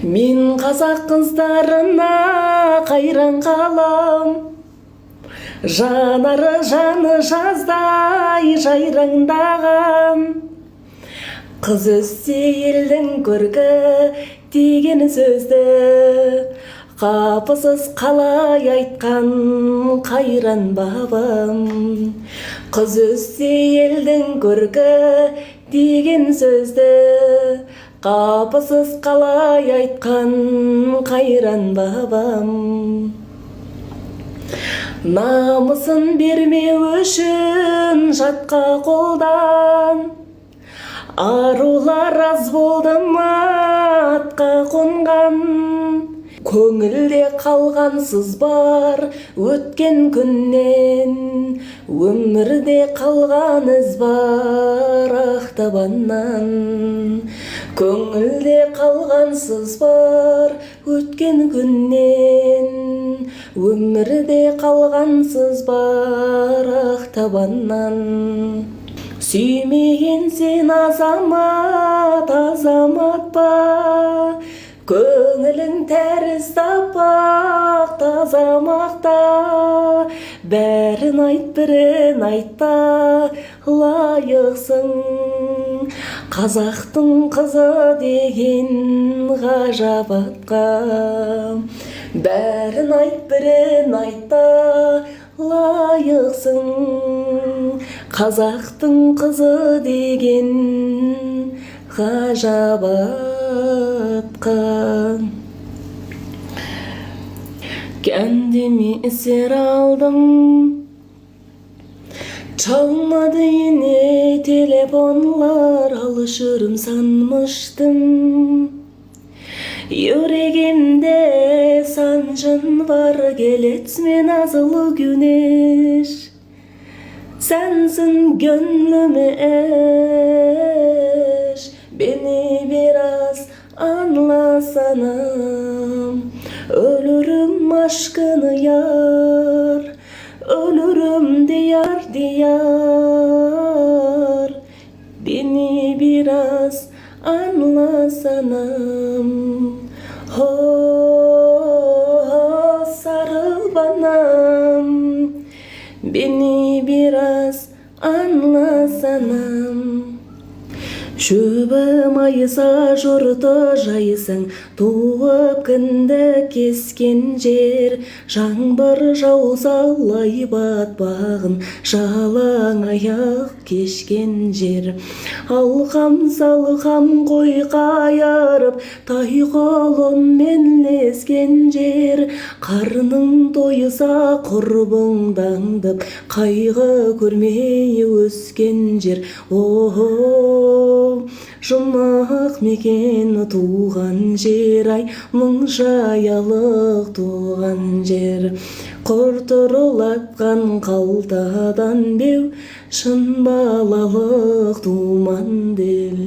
Мен қазақ қыздарына қайран қалам, жанары жаны жаздай жайраңдаған. Қыз өссе елдің көркі деген сөзді қапысыз қалай айтқан қайран бабам. Қыз өссе елдің көркі деген сөзді қапысыз қалай айтқан қайран бабам. Намысын бермеу үшін жатқа қолдан, арулар аз болды ма атқа қонған. Көңілде қалғансыз бар өткен күннен, өмірде қалған із бар ақтабаннан. Көңілде қалғансыз бар өткен күннен, өмірде қалғансыз бар ақтабаннан. Сүймеген сен азамат, азамат па? Көңілің тәрізді апақ, тазамақта. Бәрін айт, бірін айтта, лайықсың. Қазақтың қызы деген ғажап атқа. Бәрін айт, бірін айтта, лайықсың. Қазақтың қызы деген ғажап атқа. Kendimi esir aldım, çalmadı yine telefonlar, alışırım sanmıştım. Yüreğimde sancın var, gel etme nazlı güneş. Sensin gönlüme eş, beni biraz anlasana. Ölürüm aşkını yar, ölürüm diyar diyar. Beni biraz anlasana. Oh, sarıl bana, beni biraz anlasana. Шөбі майыса жұрты жайысың, туып кінді кескен жер. Жаңбыр жауса лай батпағын, жалаң аяқ кешкен жер. Алқам салқам қой қайырып, тай қолыммен лескен жер. Қарның тойыса құрбыңдаңдып, қайғы көрмей өскен жер. Жұмақ мекен туған жер, ай, мұң жаялық туған жер. Құртырылатқан қалтадан беу, шын балалық туман дел.